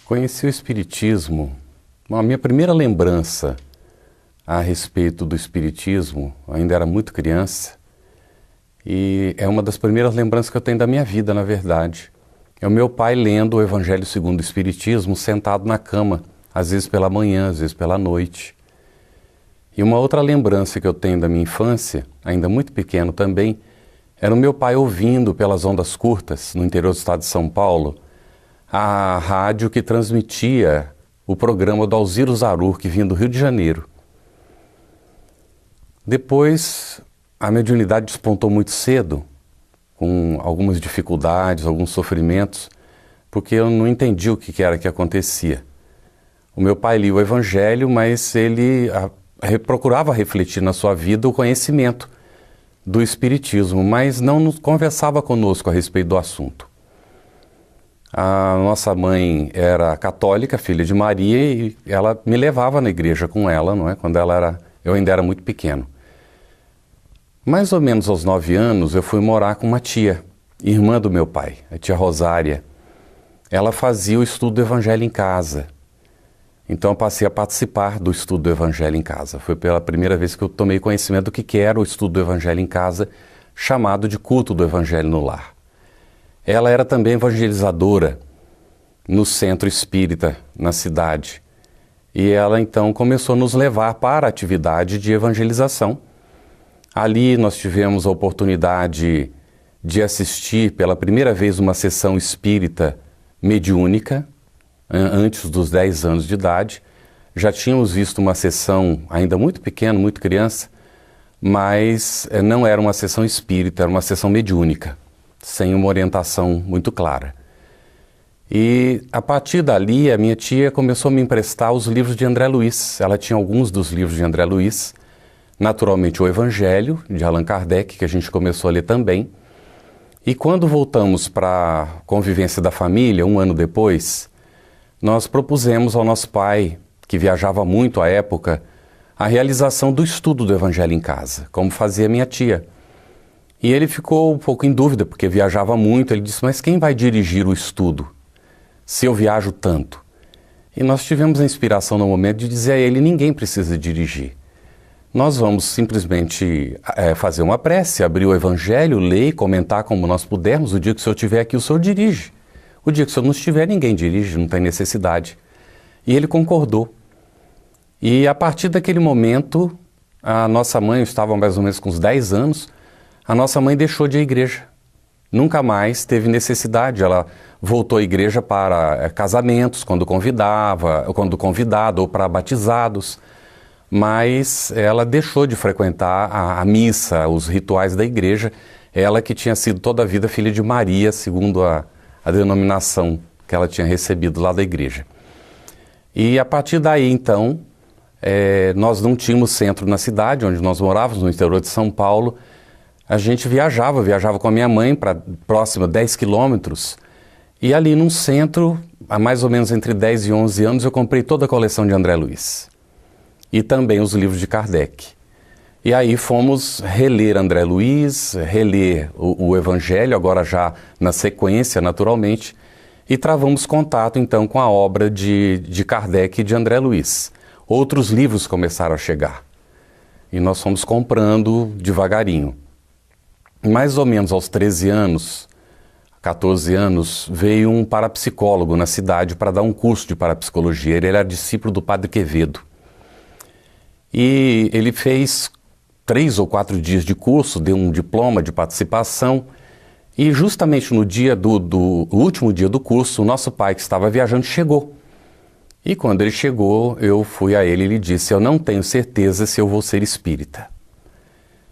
Conheci o Espiritismo. Bom, a minha primeira lembrança a respeito do Espiritismo, ainda era muito criança, e é uma das primeiras lembranças que eu tenho da minha vida, na verdade. É o meu pai lendo o Evangelho segundo o Espiritismo, sentado na cama, às vezes pela manhã, às vezes pela noite. E uma outra lembrança que eu tenho da minha infância, ainda muito pequeno também, era o meu pai ouvindo pelas ondas curtas, no interior do estado de São Paulo, a rádio que transmitia o programa do Alziro Zarur, que vinha do Rio de Janeiro. Depois, a mediunidade despontou muito cedo, com algumas dificuldades, alguns sofrimentos, porque eu não entendi o que era que acontecia. O meu pai lia o Evangelho, mas ele procurava refletir na sua vida o conhecimento do Espiritismo, mas não conversava conosco a respeito do assunto. A nossa mãe era católica, filha de Maria, e ela me levava na igreja com ela, não é? Quando eu ainda era muito pequeno. Mais ou menos aos 9 anos, eu fui morar com uma tia, irmã do meu pai, a tia Rosária. Ela fazia o estudo do Evangelho em casa. Então eu passei a participar do estudo do Evangelho em casa. Foi pela primeira vez que eu tomei conhecimento do que era o estudo do Evangelho em casa, chamado de culto do Evangelho no lar. Ela era também evangelizadora no centro espírita, na cidade. E ela então começou a nos levar para a atividade de evangelização. Ali nós tivemos a oportunidade de assistir pela primeira vez uma sessão espírita mediúnica, antes dos 10 anos de idade. Já tínhamos visto uma sessão ainda muito pequena, muito criança, mas não era uma sessão espírita, era uma sessão mediúnica, sem uma orientação muito clara. E a partir dali a minha tia começou a me emprestar os livros de André Luiz. Ela tinha alguns dos livros de André Luiz, naturalmente o Evangelho, de Allan Kardec, que a gente começou a ler também. E quando voltamos para a convivência da família, um ano depois, nós propusemos ao nosso pai, que viajava muito à época, a realização do estudo do Evangelho em casa, como fazia minha tia. E ele ficou um pouco em dúvida, porque viajava muito. Ele disse, mas quem vai dirigir o estudo, se eu viajo tanto? E nós tivemos a inspiração no momento de dizer a ele, ninguém precisa dirigir. Nós vamos simplesmente fazer uma prece, abrir o Evangelho, ler e comentar como nós pudermos. O dia que o senhor estiver aqui, o senhor dirige. O dia que o senhor não estiver, ninguém dirige, não tem necessidade. E ele concordou. E a partir daquele momento, a nossa mãe, eu estava mais ou menos com uns 10 anos, a nossa mãe deixou de ir à igreja. Nunca mais teve necessidade. Ela voltou à igreja para casamentos, quando convidado, ou para batizados. Mas ela deixou de frequentar a missa, os rituais da igreja. Ela que tinha sido toda a vida filha de Maria, segundo a denominação que ela tinha recebido lá da igreja. E a partir daí, então, nós não tínhamos centro na cidade onde nós morávamos, no interior de São Paulo. A gente viajava com a minha mãe para próximo a 10 quilômetros. E ali num centro, há mais ou menos entre 10 e 11 anos, eu comprei toda a coleção de André Luiz. E também os livros de Kardec. E aí fomos reler André Luiz, reler o Evangelho, agora já na sequência, naturalmente, e travamos contato então com a obra de Kardec e de André Luiz. Outros livros começaram a chegar. E nós fomos comprando devagarinho. Mais ou menos aos 13 anos, 14 anos, veio um parapsicólogo na cidade para dar um curso de parapsicologia. Ele era discípulo do Padre Quevedo. E ele fez 3 ou 4 dias de curso, deu um diploma de participação. E justamente no dia do último dia do curso, o nosso pai, que estava viajando, chegou. E quando ele chegou, eu fui a ele e lhe disse, eu não tenho certeza se eu vou ser espírita.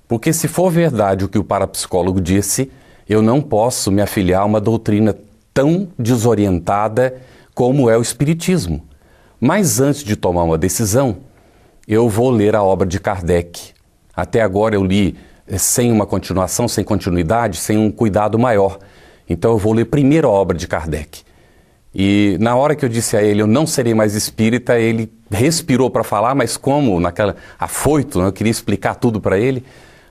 Porque se for verdade o que o parapsicólogo disse, eu não posso me afiliar a uma doutrina tão desorientada como é o espiritismo. Mas antes de tomar uma decisão, eu vou ler a obra de Kardec. Até agora eu li sem uma continuação, sem continuidade, sem um cuidado maior. Então eu vou ler primeiro a obra de Kardec. E na hora que eu disse a ele, eu não serei mais espírita, ele respirou para falar, mas como naquela afoito, eu queria explicar tudo para ele.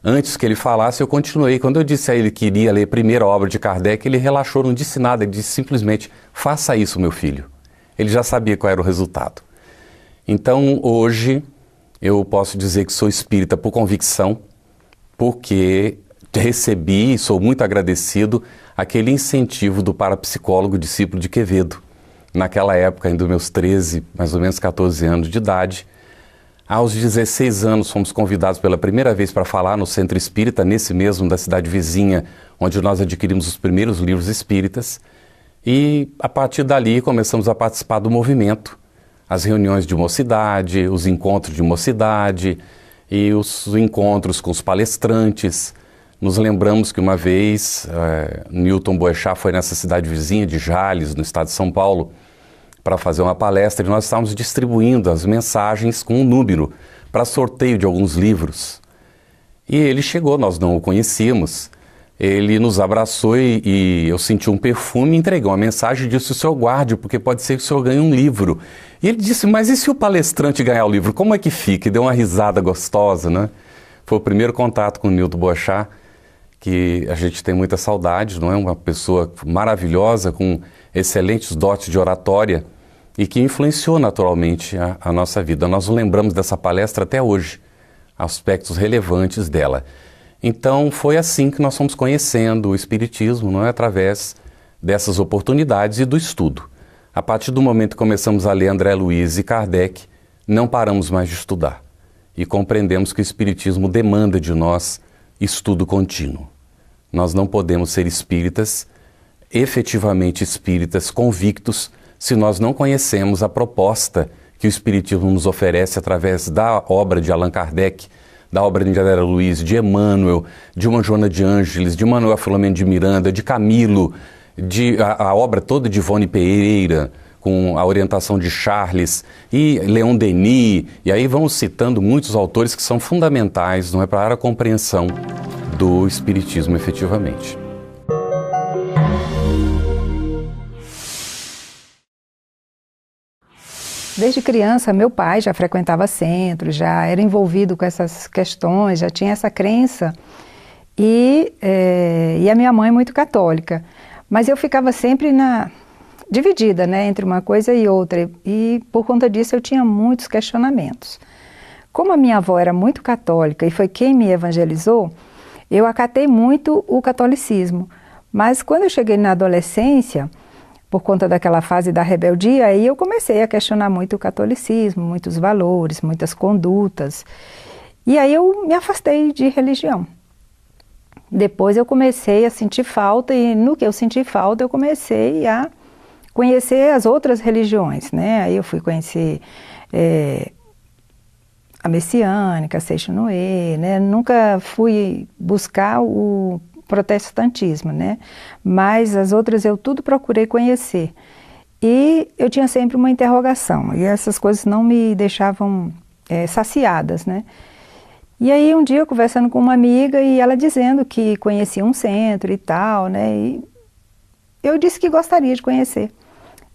Antes que ele falasse, eu continuei. Quando eu disse a ele que iria ler primeiro a obra de Kardec, ele relaxou, não disse nada, ele disse simplesmente, faça isso, meu filho. ele já sabia qual era o resultado. Então, hoje, eu posso dizer que sou espírita por convicção, porque recebi e sou muito agradecido aquele incentivo do parapsicólogo discípulo de Quevedo. Naquela época, ainda dos meus 13, mais ou menos 14 anos de idade. Aos 16 anos, fomos convidados pela primeira vez para falar no Centro Espírita, nesse mesmo da cidade vizinha, onde nós adquirimos os primeiros livros espíritas. E, a partir dali, começamos a participar do movimento. As reuniões de mocidade, os encontros de mocidade e os encontros com os palestrantes. Nos lembramos que uma vez Newton Boechat foi nessa cidade vizinha de Jales, no estado de São Paulo, para fazer uma palestra, e nós estávamos distribuindo as mensagens com um número para sorteio de alguns livros. E ele chegou, nós não o conhecíamos, ele nos abraçou e eu senti um perfume, entregou uma mensagem e disse: o senhor guarde, porque pode ser que o senhor ganhe um livro. E ele disse: mas e se o palestrante ganhar o livro, como é que fica? E deu uma risada gostosa, né? Foi o primeiro contato com o Newton Boechat, que a gente tem muita saudade, não é? Uma pessoa maravilhosa, com excelentes dotes de oratória e que influenciou naturalmente a nossa vida. Nós nos lembramos dessa palestra até hoje, aspectos relevantes dela. Então foi assim que nós fomos conhecendo o Espiritismo, não é? Através dessas oportunidades e do estudo. A partir do momento que começamos a ler André Luiz e Kardec, não paramos mais de estudar e compreendemos que o Espiritismo demanda de nós estudo contínuo. Nós não podemos ser espíritas, efetivamente espíritas, convictos, se nós não conhecemos a proposta que o Espiritismo nos oferece através da obra de Allan Kardec, da obra de André Luiz, de Emmanuel, de uma Joana de Ângeles, de Manuel Filomeno de Miranda, de Camilo, a obra toda de Ivone Pereira, com a orientação de Charles e Leon Denis, e aí vamos citando muitos autores que são fundamentais, não é, para a compreensão do Espiritismo efetivamente. Desde criança, meu pai já frequentava centro, já era envolvido com essas questões, já tinha essa crença, e a minha mãe muito católica. Mas eu ficava sempre dividida, né, entre uma coisa e outra, e por conta disso eu tinha muitos questionamentos. Como a minha avó era muito católica e foi quem me evangelizou, eu acatei muito o catolicismo. Mas quando eu cheguei na adolescência, por conta daquela fase da rebeldia, aí eu comecei a questionar muito o catolicismo, muitos valores, muitas condutas. E aí eu me afastei de religião. Depois eu comecei a sentir falta, e no que eu senti falta eu comecei a conhecer as outras religiões, né? Aí eu fui conhecer a messiânica, a Seixonoe, né? Nunca fui buscar o protestantismo, né? Mas as outras eu tudo procurei conhecer. E eu tinha sempre uma interrogação, e essas coisas não me deixavam saciadas, né? E aí um dia eu conversando com uma amiga e ela dizendo que conhecia um centro e tal, né? E eu disse que gostaria de conhecer.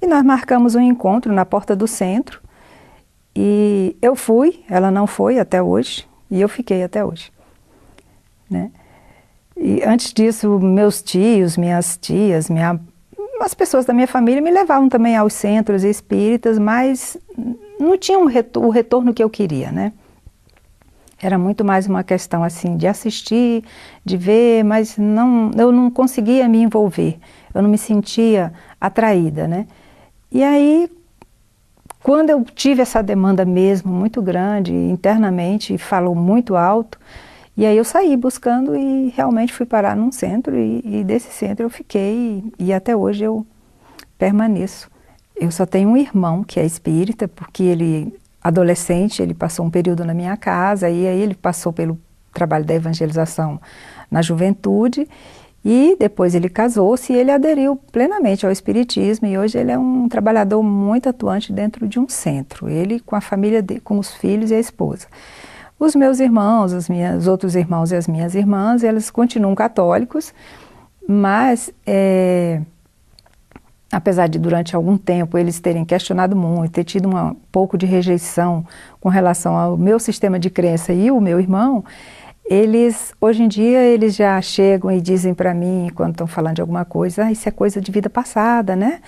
E nós marcamos um encontro na porta do centro, e eu fui, ela não foi até hoje, e eu fiquei até hoje, né? E antes disso, meus tios, minhas tias, as pessoas da minha família me levavam também aos centros espíritas, mas não tinha o retorno que eu queria, né? Era muito mais uma questão assim de assistir, de ver, mas eu não conseguia me envolver, eu não me sentia atraída, né? E aí, quando eu tive essa demanda mesmo muito grande, internamente, e falou muito alto, e aí eu saí buscando e realmente fui parar num centro, e desse centro eu fiquei, e até hoje eu permaneço. Eu só tenho um irmão que é espírita, porque ele, adolescente, ele passou um período na minha casa, e aí ele passou pelo trabalho da evangelização na juventude, e depois ele casou-se e ele aderiu plenamente ao espiritismo, e hoje ele é um trabalhador muito atuante dentro de um centro, ele com a família, com os filhos e a esposa. Os meus irmãos, os outros irmãos e as minhas irmãs, eles continuam católicos, mas apesar de durante algum tempo eles terem questionado muito, ter tido pouco de rejeição com relação ao meu sistema de crença e o meu irmão, hoje em dia, eles já chegam e dizem para mim, quando estão falando de alguma coisa, isso é coisa de vida passada, né?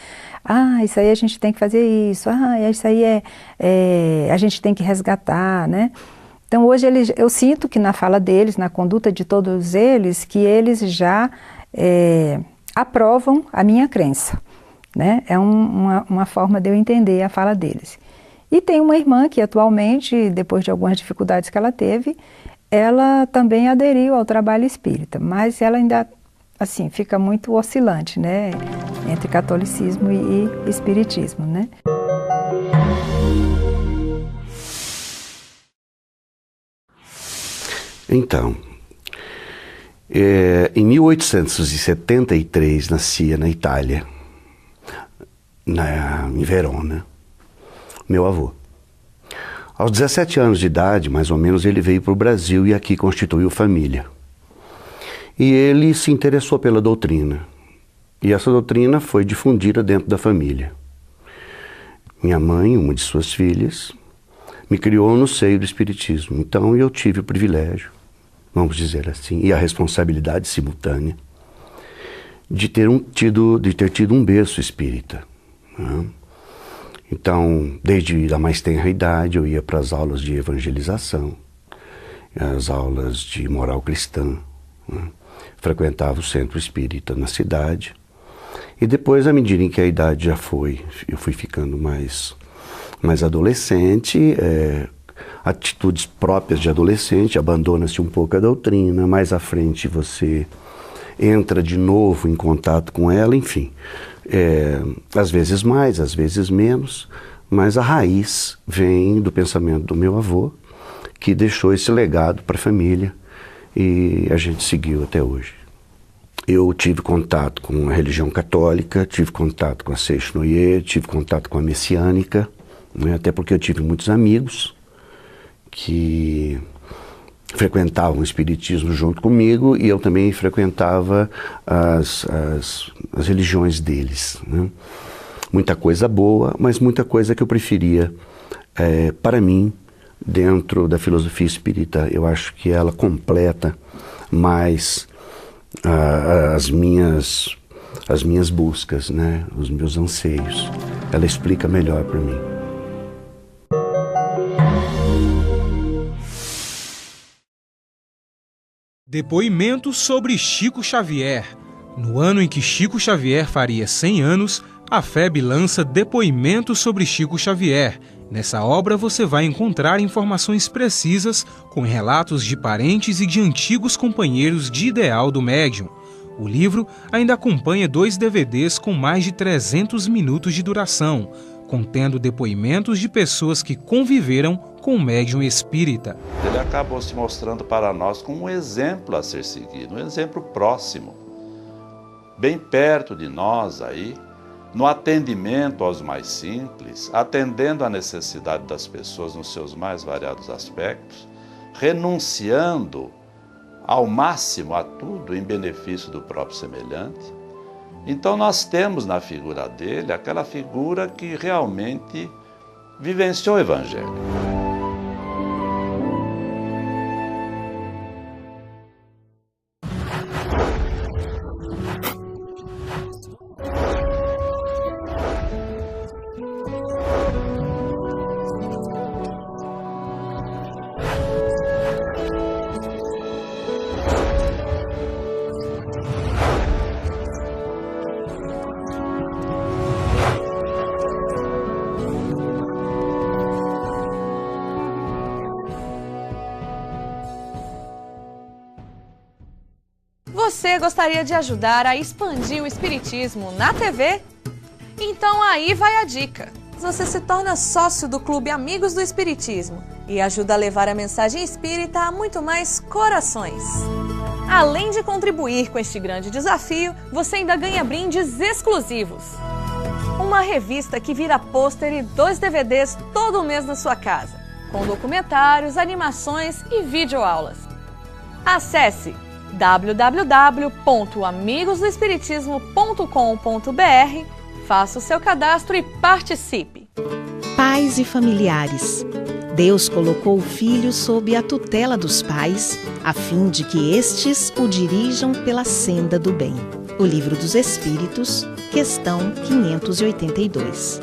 Isso aí a gente tem que fazer isso, isso aí a gente tem que resgatar, né? Então hoje eu sinto que na fala deles, na conduta de todos eles, que eles já aprovam a minha crença, né? É uma forma de eu entender a fala deles. E tem uma irmã que atualmente, depois de algumas dificuldades que ela teve, ela também aderiu ao trabalho espírita, mas ela ainda, assim, fica muito oscilante, né? Entre catolicismo e espiritismo, né? Então, em 1873 nascia na Itália, em Verona, meu avô. Aos 17 anos de idade, mais ou menos, ele veio para o Brasil e aqui constituiu família. E ele se interessou pela doutrina. E essa doutrina foi difundida dentro da família. Minha mãe, uma de suas filhas, me criou no seio do espiritismo. Então eu tive o privilégio, vamos dizer assim, e a responsabilidade simultânea de ter tido um berço espírita, né? Então, desde a mais tenra idade, eu ia para as aulas de evangelização, as aulas de moral cristã, né? Frequentava o centro espírita na cidade. E depois, à medida em que a idade já foi, eu fui ficando mais adolescente, atitudes próprias de adolescente, abandona-se um pouco a doutrina, mais à frente você entra de novo em contato com ela, enfim. Às vezes mais, às vezes menos, mas a raiz vem do pensamento do meu avô, que deixou esse legado para a família e a gente seguiu até hoje. Eu tive contato com a religião católica, tive contato com a Seixonoye, tive contato com a messiânica, né? Até porque eu tive muitos amigos que frequentavam o espiritismo junto comigo e eu também frequentava as religiões deles, né? Muita coisa boa, mas muita coisa que eu preferia para mim dentro da filosofia espírita. Eu acho que ela completa mais as minhas buscas, né? Os meus anseios. Ela explica melhor para mim. Depoimento sobre Chico Xavier. No ano em que Chico Xavier faria 100 anos, a FEB lança Depoimento sobre Chico Xavier. Nessa obra você vai encontrar informações precisas com relatos de parentes e de antigos companheiros de ideal do médium. O livro ainda acompanha 2 DVDs com mais de 300 minutos de duração, contendo depoimentos de pessoas que conviveram com o médium espírita. Ele acabou se mostrando para nós como um exemplo a ser seguido, um exemplo próximo, bem perto de nós aí, no atendimento aos mais simples, atendendo à necessidade das pessoas nos seus mais variados aspectos, renunciando ao máximo a tudo em benefício do próprio semelhante. Então nós temos na figura dele aquela figura que realmente vivenciou o Evangelho. Você gostaria de ajudar a expandir o Espiritismo na TV? Então aí vai a dica. Você se torna sócio do Clube Amigos do Espiritismo e ajuda a levar a mensagem espírita a muito mais corações. Além de contribuir com este grande desafio, você ainda ganha brindes exclusivos. Uma revista que vira pôster e 2 DVDs todo mês na sua casa, com documentários, animações e videoaulas. Acesse www.amigosdoespiritismo.com.br, faça o seu cadastro e participe. Pais e familiares, Deus colocou o filho sob a tutela dos pais, a fim de que estes o dirijam pela senda do bem. O Livro dos Espíritos, questão 582.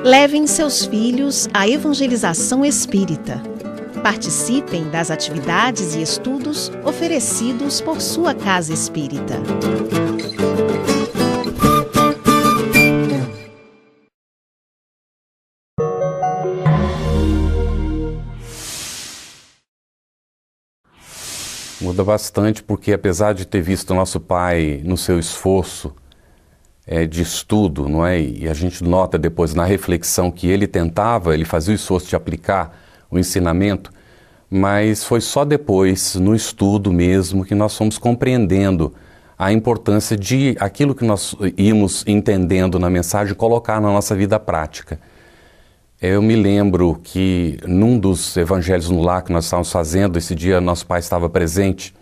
Levem seus filhos à evangelização espírita. Participem das atividades e estudos oferecidos por sua casa espírita. Muda bastante porque, apesar de ter visto nosso pai no seu esforço de estudo, não é? E a gente nota depois na reflexão que ele fazia o esforço de aplicar o ensinamento, mas foi só depois, no estudo mesmo, que nós fomos compreendendo a importância de aquilo que nós íamos entendendo na mensagem colocar na nossa vida prática. Eu me lembro que num dos evangelhos no lar que nós estávamos fazendo, esse dia nosso pai estava presente,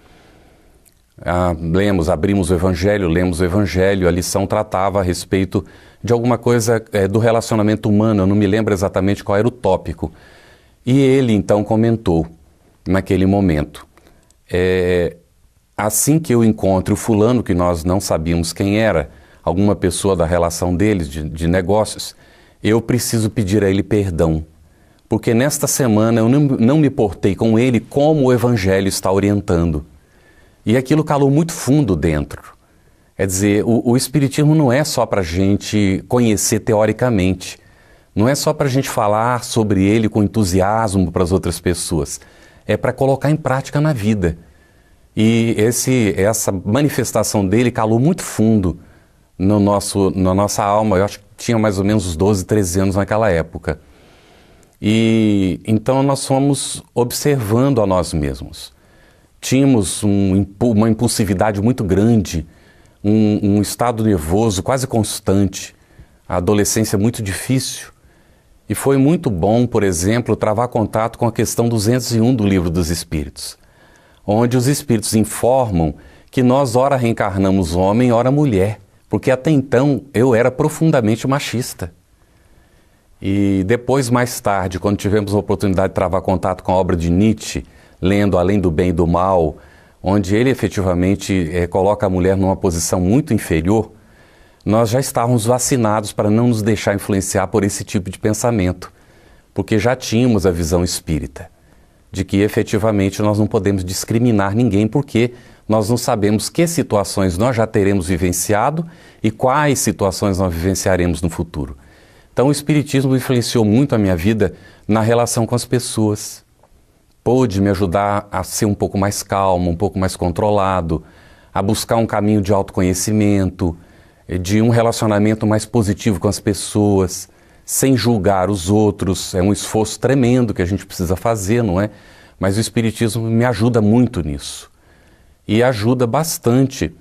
abrimos o evangelho, lemos o evangelho, a lição tratava a respeito de alguma coisa do relacionamento humano, eu não me lembro exatamente qual era o tópico. E ele então comentou, naquele momento, assim que eu encontro o fulano que nós não sabíamos quem era, alguma pessoa da relação deles, de negócios, eu preciso pedir a ele perdão, porque nesta semana eu não me portei com ele como o Evangelho está orientando. E aquilo calou muito fundo dentro. Quer dizer, o Espiritismo não é só para a gente conhecer teoricamente, não é só para a gente falar sobre ele com entusiasmo para as outras pessoas, é para colocar em prática na vida. E essa manifestação dele calou muito fundo na nossa alma. Eu acho que tinha mais ou menos uns 12, 13 anos naquela época. E então nós fomos observando a nós mesmos. Tínhamos uma impulsividade muito grande, um estado nervoso quase constante, a adolescência muito difícil. E foi muito bom, por exemplo, travar contato com a questão 201 do Livro dos Espíritos, onde os Espíritos informam que nós ora reencarnamos homem, ora mulher, porque até então eu era profundamente machista. E depois, mais tarde, quando tivemos a oportunidade de travar contato com a obra de Nietzsche, lendo Além do Bem e do Mal, onde ele efetivamente coloca a mulher numa posição muito inferior, nós já estávamos vacinados para não nos deixar influenciar por esse tipo de pensamento, porque já tínhamos a visão espírita, de que efetivamente nós não podemos discriminar ninguém, porque nós não sabemos que situações nós já teremos vivenciado e quais situações nós vivenciaremos no futuro. Então o Espiritismo influenciou muito a minha vida na relação com as pessoas. Pôde me ajudar a ser um pouco mais calmo, um pouco mais controlado, a buscar um caminho de autoconhecimento, de um relacionamento mais positivo com as pessoas, sem julgar os outros. É um esforço tremendo que a gente precisa fazer, não é? Mas o Espiritismo me ajuda muito nisso. E ajuda bastante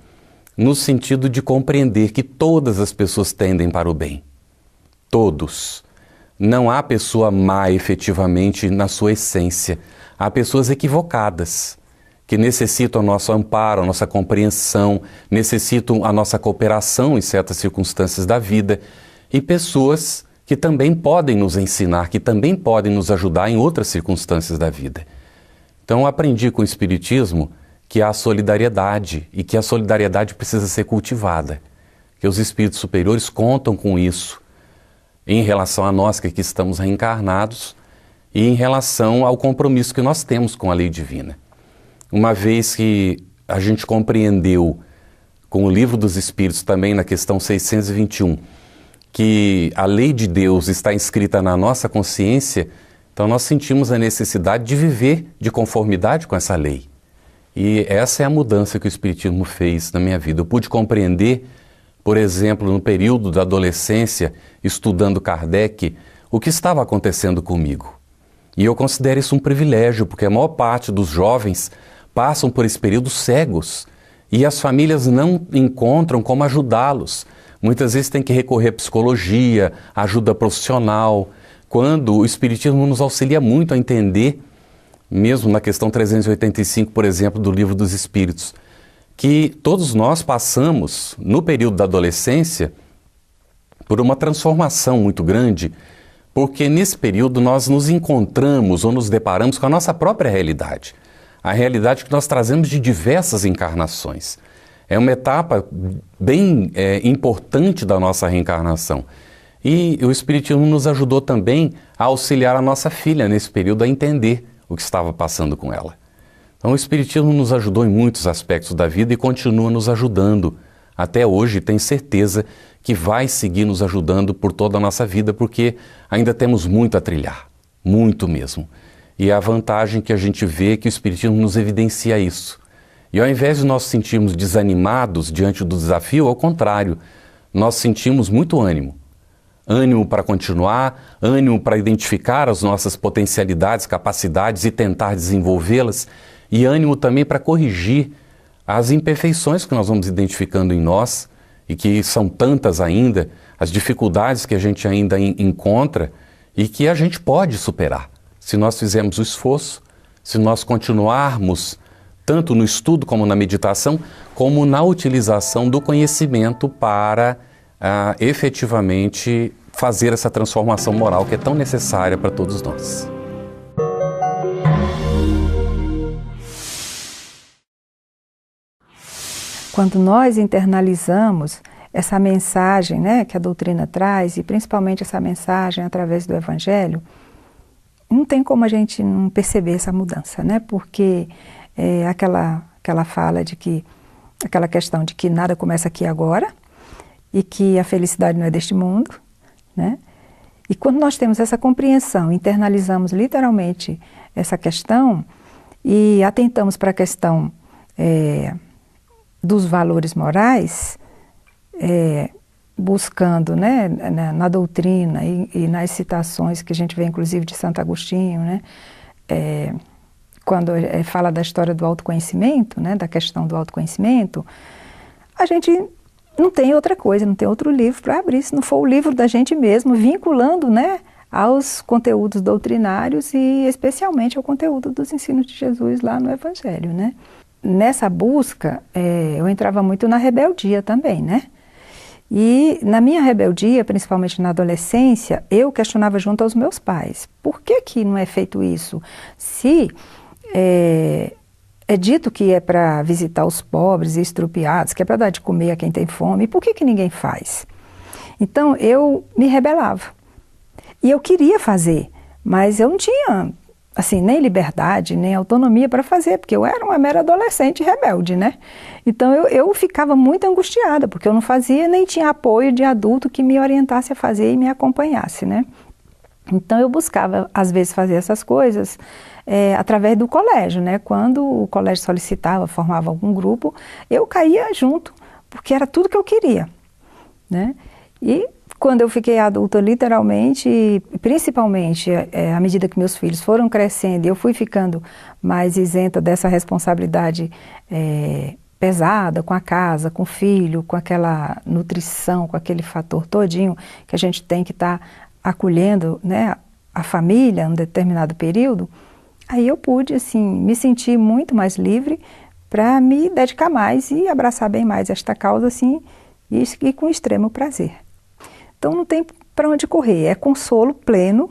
no sentido de compreender que todas as pessoas tendem para o bem. Todos. Não há pessoa má efetivamente na sua essência. Há pessoas equivocadas, que necessitam o nosso amparo, a nossa compreensão, necessitam a nossa cooperação em certas circunstâncias da vida, e pessoas que também podem nos ensinar, que também podem nos ajudar em outras circunstâncias da vida. Então eu aprendi com o Espiritismo que há solidariedade e que a solidariedade precisa ser cultivada, que os espíritos superiores contam com isso em relação a nós que aqui estamos reencarnados e em relação ao compromisso que nós temos com a lei divina. Uma vez que a gente compreendeu com o Livro dos Espíritos, também na questão 621, que a lei de Deus está inscrita na nossa consciência, então nós sentimos a necessidade de viver de conformidade com essa lei. E essa é a mudança que o Espiritismo fez na minha vida. Eu pude compreender, por exemplo, no período da adolescência, estudando Kardec, o que estava acontecendo comigo. E eu considero isso um privilégio, porque a maior parte dos jovens passam por esse período cegos e as famílias não encontram como ajudá-los. Muitas vezes tem que recorrer à psicologia, ajuda profissional, quando o Espiritismo nos auxilia muito a entender, mesmo na questão 385, por exemplo, do Livro dos Espíritos, que todos nós passamos, no período da adolescência, por uma transformação muito grande, porque nesse período nós nos encontramos ou nos deparamos com a nossa própria realidade, a realidade que nós trazemos de diversas encarnações. É uma etapa bem importante da nossa reencarnação. E o Espiritismo nos ajudou também a auxiliar a nossa filha nesse período a entender o que estava passando com ela. Então o Espiritismo nos ajudou em muitos aspectos da vida e continua nos ajudando até hoje, tenho certeza que vai seguir nos ajudando por toda a nossa vida, porque ainda temos muito a trilhar, muito mesmo. E a vantagem que a gente vê é que o Espiritismo nos evidencia isso. E ao invés de nós sentirmos desanimados diante do desafio, ao contrário, nós sentimos muito ânimo. Ânimo para continuar, ânimo para identificar as nossas potencialidades, capacidades e tentar desenvolvê-las, e ânimo também para corrigir as imperfeições que nós vamos identificando em nós, e que são tantas ainda, as dificuldades que a gente ainda encontra e que a gente pode superar, se nós fizermos o esforço, se nós continuarmos tanto no estudo como na meditação, como na utilização do conhecimento para efetivamente fazer essa transformação moral que é tão necessária para todos nós. Quando nós internalizamos essa mensagem, né, que a doutrina traz, e principalmente essa mensagem através do Evangelho, não tem como a gente não perceber essa mudança, né? Porque aquela fala de que, aquela questão de que nada começa aqui agora e que a felicidade não é deste mundo, né? E quando nós temos essa compreensão, internalizamos literalmente essa questão e atentamos para a questão dos valores morais, buscando, né, na doutrina e nas citações que a gente vê inclusive de Santo Agostinho, né, quando fala da história do autoconhecimento, né, da questão do autoconhecimento, a gente não tem outra coisa, não tem outro livro para abrir, se não for o livro da gente mesmo, vinculando, né, aos conteúdos doutrinários e especialmente ao conteúdo dos ensinos de Jesus lá no Evangelho, né. Nessa busca, eu entrava muito na rebeldia também, né? E na minha rebeldia, principalmente na adolescência, eu questionava junto aos meus pais. Por que não é feito isso? Se é dito que é para visitar os pobres e estrupiados, que é para dar de comer a quem tem fome, por que ninguém faz? Então eu me rebelava. E eu queria fazer, mas eu não tinha, assim, nem liberdade, nem autonomia para fazer, porque eu era uma mera adolescente rebelde, né? Então eu ficava muito angustiada, porque eu não fazia, nem tinha apoio de adulto que me orientasse a fazer e me acompanhasse, né? Então eu buscava, às vezes, fazer essas coisas através do colégio, né? Quando o colégio solicitava, formava algum grupo, eu caía junto, porque era tudo que eu queria, né? E quando eu fiquei adulta, literalmente, principalmente à medida que meus filhos foram crescendo e eu fui ficando mais isenta dessa responsabilidade pesada com a casa, com o filho, com aquela nutrição, com aquele fator todinho que a gente tem que estar acolhendo, né, a família em um determinado período, aí eu pude, assim, me sentir muito mais livre para me dedicar mais e abraçar bem mais esta causa, assim, e com extremo prazer. Então não tem para onde correr, é consolo pleno,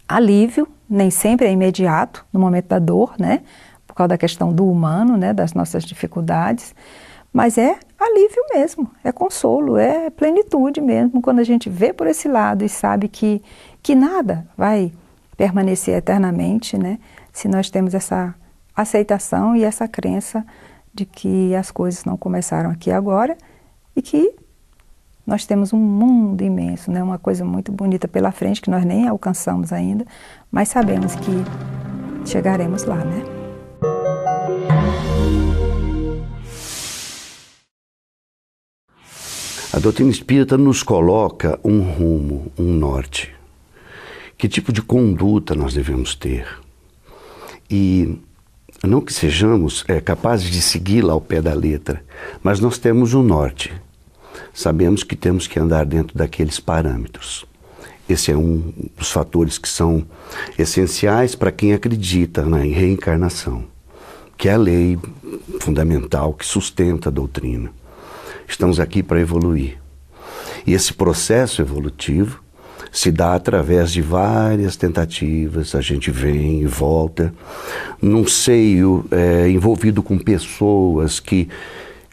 alívio, nem sempre é imediato, no momento da dor, né? Por causa da questão do humano, né? Das nossas dificuldades, mas é alívio mesmo, é consolo, é plenitude mesmo, quando a gente vê por esse lado e sabe que nada vai permanecer eternamente, né? Se nós temos essa aceitação e essa crença de que as coisas não começaram aqui agora e que nós temos um mundo imenso, né? Uma coisa muito bonita pela frente, que nós nem alcançamos ainda, mas sabemos que chegaremos lá, né? A doutrina espírita nos coloca um rumo, um norte. Que tipo de conduta nós devemos ter? E não que sejamos capazes de segui-la ao pé da letra, mas nós temos um norte. Sabemos que temos que andar dentro daqueles parâmetros. Esse é um dos fatores que são essenciais para quem acredita em reencarnação, que é a lei fundamental que sustenta a doutrina. Estamos aqui para evoluir. E esse processo evolutivo se dá através de várias tentativas, a gente vem e volta, num seio envolvido com pessoas que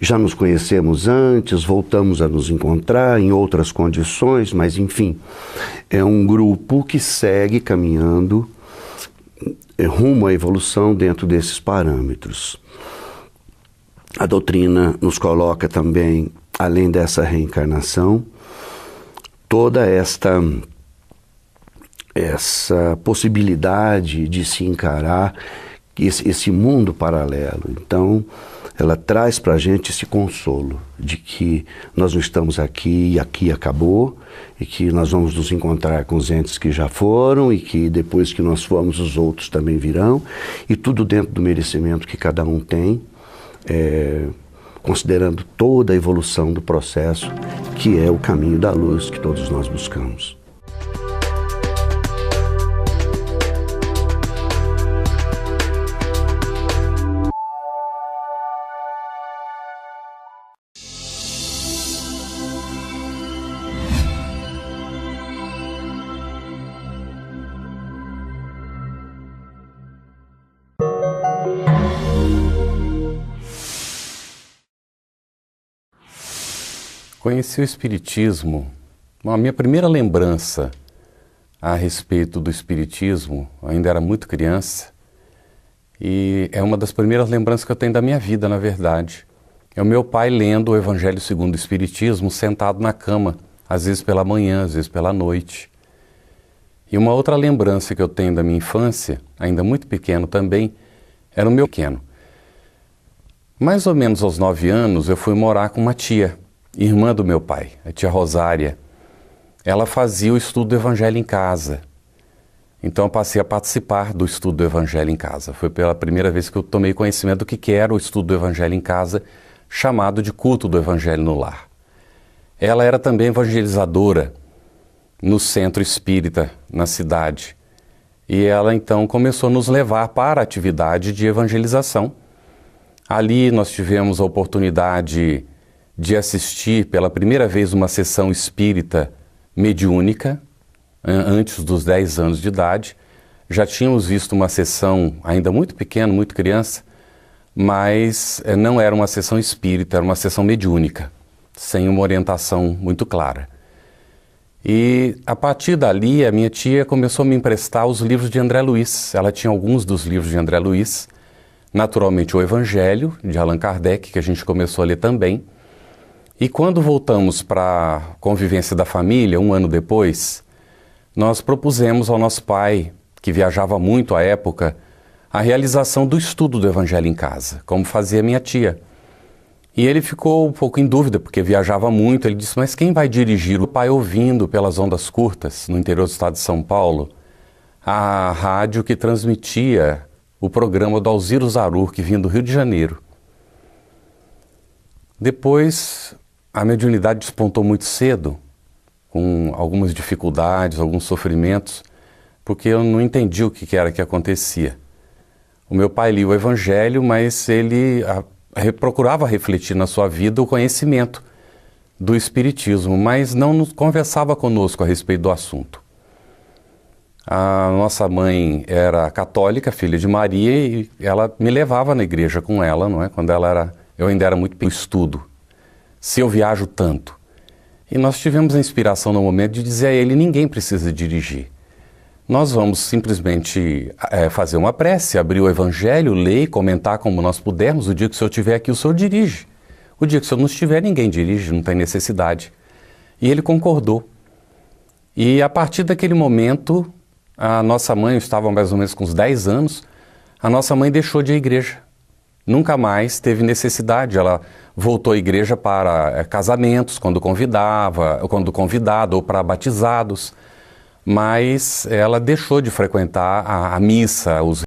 já nos conhecemos antes, voltamos a nos encontrar em outras condições, mas enfim, é um grupo que segue caminhando rumo à evolução dentro desses parâmetros. A doutrina nos coloca também, além dessa reencarnação, toda essa possibilidade de se encarar esse mundo paralelo. Então, ela traz para a gente esse consolo de que nós não estamos aqui e aqui acabou, e que nós vamos nos encontrar com os entes que já foram, e que depois que nós formos os outros também virão, e tudo dentro do merecimento que cada um tem, considerando toda a evolução do processo, que é o caminho da luz que todos nós buscamos. Conheci o Espiritismo, a minha primeira lembrança a respeito do Espiritismo, ainda era muito criança, e é uma das primeiras lembranças que eu tenho da minha vida, na verdade. É o meu pai lendo o Evangelho segundo o Espiritismo, sentado na cama, às vezes pela manhã, às vezes pela noite. E uma outra lembrança que eu tenho da minha infância, ainda muito pequeno também, era o meu pequeno. Mais ou menos aos 9 anos, eu fui morar com uma tia, irmã do meu pai, a tia Rosária. Ela fazia o estudo do Evangelho em casa. Então eu passei a participar do estudo do Evangelho em casa. Foi pela primeira vez que eu tomei conhecimento do que era o estudo do Evangelho em casa, chamado de culto do Evangelho no lar. Ela era também evangelizadora no centro espírita, na cidade. E ela então começou a nos levar para a atividade de evangelização. Ali nós tivemos a oportunidade de assistir pela primeira vez uma sessão espírita mediúnica, antes dos 10 anos de idade. Já tínhamos visto uma sessão ainda muito pequena, muito criança, mas não era uma sessão espírita, era uma sessão mediúnica, sem uma orientação muito clara. E a partir dali a minha tia começou a me emprestar os livros de André Luiz. Ela tinha alguns dos livros de André Luiz, naturalmente o Evangelho, de Allan Kardec, que a gente começou a ler também. E quando voltamos para a convivência da família, um ano depois, nós propusemos ao nosso pai, que viajava muito à época, a realização do estudo do Evangelho em casa, como fazia minha tia. E ele ficou um pouco em dúvida, porque viajava muito. Ele disse, mas quem vai dirigir? O pai ouvindo pelas ondas curtas, no interior do estado de São Paulo, a rádio que transmitia o programa do Alziro Zarur, que vinha do Rio de Janeiro. Depois, a mediunidade despontou muito cedo, com algumas dificuldades, alguns sofrimentos, porque eu não entendi o que era que acontecia. O meu pai lia o Evangelho, mas ele procurava refletir na sua vida o conhecimento do Espiritismo, mas não conversava conosco a respeito do assunto. A nossa mãe era católica, filha de Maria, e ela me levava na igreja com ela, não é? Quando eu ainda era muito pequeno, estudo. Se eu viajo tanto. E nós tivemos a inspiração no momento de dizer a ele, ninguém precisa dirigir. Nós vamos simplesmente fazer uma prece, abrir o Evangelho, ler e comentar como nós pudermos. O dia que o senhor estiver aqui, o senhor dirige. O dia que o senhor não estiver, ninguém dirige, não tem necessidade. E ele concordou. E a partir daquele momento, a nossa mãe, eu estava mais ou menos com uns 10 anos, a nossa mãe deixou de ir à igreja. Nunca mais teve necessidade. Ela voltou à igreja para casamentos, quando convidado, ou para batizados. Mas ela deixou de frequentar a missa, os